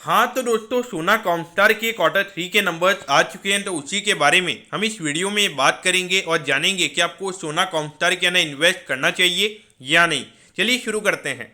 हाँ तो दोस्तों, सोना कॉमस्टार के क्वार्टर 3 के नंबर्स आ चुके हैं, तो उसी के बारे में हम इस वीडियो में बात करेंगे और जानेंगे कि आपको सोना कॉमस्टार के अंदर इन्वेस्ट करना चाहिए या नहीं। चलिए शुरू करते हैं।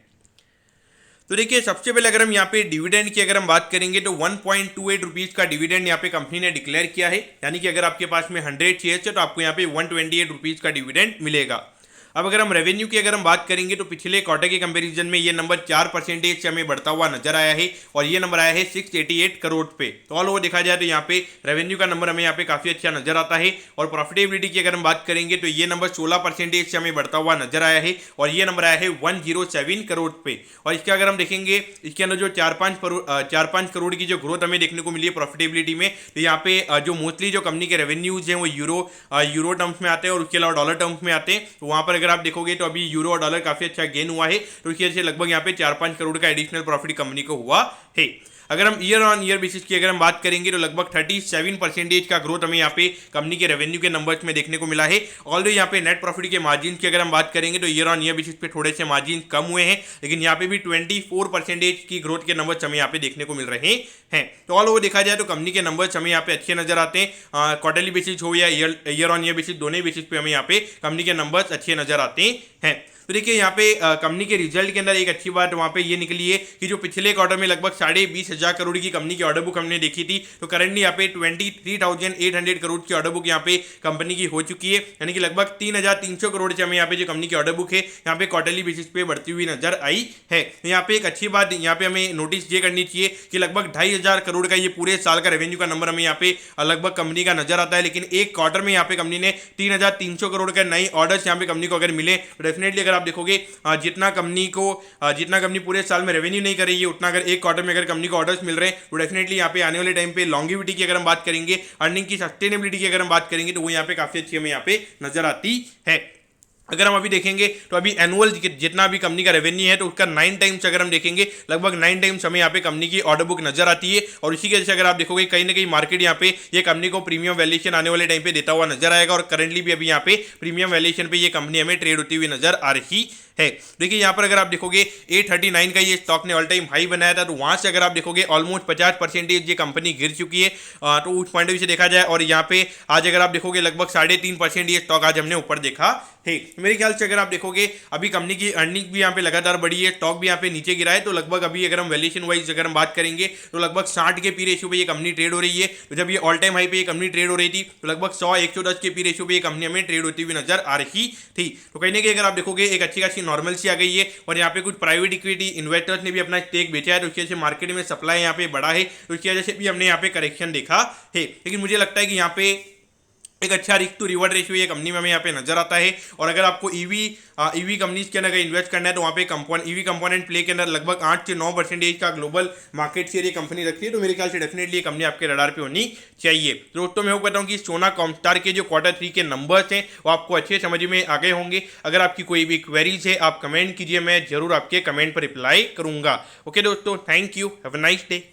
तो देखिए, सबसे पहले अगर हम यहाँ पे डिविडेंड की अगर हम बात करेंगे तो 1.28 रुपीज़ का डिविडेंड यहाँ पे कंपनी ने डिक्लेयर किया है। यानी कि अगर आपके पास में 100 शेयर्स है तो आपको यहाँ पे 128 रुपीज़ का डिविडेंड मिलेगा। अब अगर हम रेवेन्यू की अगर हम बात करेंगे तो पिछले क्वार्टर के कंपैरिजन में ये नंबर 4% से हमें बढ़ता हुआ नजर आया है और ये नंबर आया है 688 करोड़ पे। तो ऑल ओवर देखा जाए तो यहाँ पे रेवेन्यू का नंबर हमें यहाँ पे काफी अच्छा नजर आता है। और प्रॉफिटेबिलिटी की अगर हम बात करेंगे तो ये नंबर 16% से हमें बढ़ता हुआ नजर आया है और ये नंबर आया है 107 करोड़ पे। और इसका अगर हम देखेंगे, इसके अंदर जो 4-5 करोड़ की जो ग्रोथ हमें देखने को मिली है प्रॉफिटेबिलिटी में, तो यहाँ पे जो मोस्टली जो कंपनी के रेवेन्यूज हैं वो यूरो टर्म्स में आते हैं और उसके अलावा डॉलर टर्म्स में आते हैं। तो वहां पर अगर आप देखोगे तो अभी यूरो और डॉलर काफी अच्छा गेन हुआ है, तो इसकी वजह से लगभग यहाँ पे 4-5 करोड़ का एडिशनल प्रॉफिट कंपनी को हुआ है। अगर हम ईयर ऑन ईयर बेसिस की अगर हम बात करेंगे तो लगभग 37% का ग्रोथ हमें यहाँ पे कंपनी के रेवेन्यू के नंबर्स में देखने को मिला है। ऑल्दो यहाँ पे नेट प्रॉफिट के मार्जिन की अगर हम बात करेंगे तो ईयर ऑन ईयर बेसिस पे थोड़े से मार्जिन कम हुए हैं, लेकिन यहाँ पे भी 24% की ग्रोथ के नंबर्स हमें यहाँ पे देखने को मिल रहे हैं। तो ऑल ओवर देखा जाए तो कंपनी के नंबर्स हमें यहाँ पे अच्छे नजर आते हैं। क्वार्टरली बेसिस हो या ईयर ऑन ईयर बेसिस, दोनों बेसिस पे हमें यहाँ पे कंपनी के नंबर्स अच्छे नजर आते हैं। तो देखिए, यहाँ पे कंपनी के रिजल्ट के अंदर एक अच्छी बात वहाँ पे ये निकली है कि जो पिछले क्वार्टर में लगभग 20,500 करोड़ की कंपनी की ऑर्डर बुक हमने देखी थी, तो करंटली यहाँ पे 23,800 करोड़ की ऑर्डर बुक यहाँ पे कंपनी की हो चुकी है। यानी कि लगभग 3,300 करोड़ से हमें यहाँ पे जो कंपनी की ऑर्डर बुक है यहाँ पे क्वार्टरली बेसिस पे बढ़ती हुई नजर आई है। तो यहाँ पे एक अच्छी बात यहाँ पे हमें नोटिस ये करनी चाहिए कि लगभग 2,500 करोड़ का ये पूरे साल का रेवेन्यू का नंबर हमें यहाँ पे लगभग कंपनी का नजर आता है, लेकिन एक क्वार्टर में यहाँ पे कंपनी ने 3,300 करोड़ का नई ऑर्डर्स यहाँ पे कंपनी को अगर मिले तो डेफिनेटली अगर आप देखोगे जितना कंपनी पूरे साल में रेवेन्यू नहीं कर रही है, उतना अगर एक क्वार्टर में अगर कंपनी को ऑर्डर्स मिल रहे हैं तो डेफिनेटली यहाँ पे आने वाले टाइम पे लॉन्गिविटी की अगर हम बात करेंगे, अर्निंग की सस्टेनेबिलिटी की अगर हम बात करेंगे तो वो यहाँ पे काफी अच्छी हमें यहाँ पे नजर आती है। अगर हम अभी देखेंगे तो अभी एनुअल जितना भी कंपनी का रेवेन्यू है तो उसका 9 टाइम्स अगर हम देखेंगे, लगभग 9 टाइम्स हमें यहाँ पे कंपनी की ऑर्डर बुक नजर आती है। और इसी की वजह से अगर आप देखोगे कहीं ना कहीं मार्केट यहाँ पे ये कंपनी को प्रीमियम वैल्यूएशन आने वाले टाइम पे देता हुआ नजर आएगा और करंटली भी अभी यहाँ पे प्रीमियम वैल्यूएशन पे ये कंपनी हमें ट्रेड होती हुई नजर आ रही है। देखिए, यहाँ पर अगर आप देखोगे 839 का ये स्टॉक ने ऑल टाइम हाई बनाया था, तो वहां से अगर आप देखोगे ऑलमोस्ट 50% ये कंपनी गिर चुकी है। तो उस पॉइंट ऑफ व्यू से देखा जाए और यहाँ पे आज अगर आप देखोगे लगभग 3.5% ये स्टॉक आज हमने ऊपर देखा है। मेरे ख्याल से अगर आप देखोगे अभी कंपनी की अर्निंग भी यहाँ पे लगातार बढ़ी है, स्टॉक भी यहाँ पे नीचे गिरा है, तो लगभग अभी अगर हम वैल्यूएशन वाइज अगर हम बात करेंगे तो लगभग 60 के पी रेशियो पे ये कंपनी ट्रेड हो रही है। तो जब ये ऑल टाइम हाई पे ये कंपनी ट्रेड हो रही थी तो लगभग 100-110 के पी रेशियो पे ये कंपनी हमें ट्रेड होती हुई नजर आ रही थी। तो कहीं ना कहीं अगर आप देखोगे एक अच्छी खासी नॉर्मल सी आ गई है और यहाँ पे कुछ प्राइवेट इक्विटी इन्वेस्टर्स ने भी अपना स्टेक बेचा है, तो उसकी वजह से मार्केट में सप्लाई यहाँ पे बढ़ा है, तो उसकी वजह से भी हमने यहाँ पे करेक्शन देखा है। लेकिन मुझे लगता है कि यहाँ पे एक अच्छा रिस्क टू रिवॉर्ड रेशियो ये कंपनी में हमें यहाँ पे नजर आता है। और अगर आपको ईवी कंपनीज के अंदर इन्वेस्ट करना है तो वहाँ पे ईवी कंपोनेंट प्ले के अंदर लगभग 8 से 9% का ग्लोबल मार्केट शेयर ये कंपनी रखती है, तो मेरे ख्याल से डेफिनेटली ये कंपनी आपके रडार पे होनी चाहिए। तो दोस्तों, मैं बताऊँ कि सोना कॉमस्टार के जो क्वार्टर 3 के नंबर्स हैं वो आपको अच्छे समझ में आ गए होंगे। अगर आपकी कोई भी क्वेरीज है आप कमेंट कीजिए, मैं जरूर आपके कमेंट पर रिप्लाई करूंगा। ओके दोस्तों, thank you, have a nice day.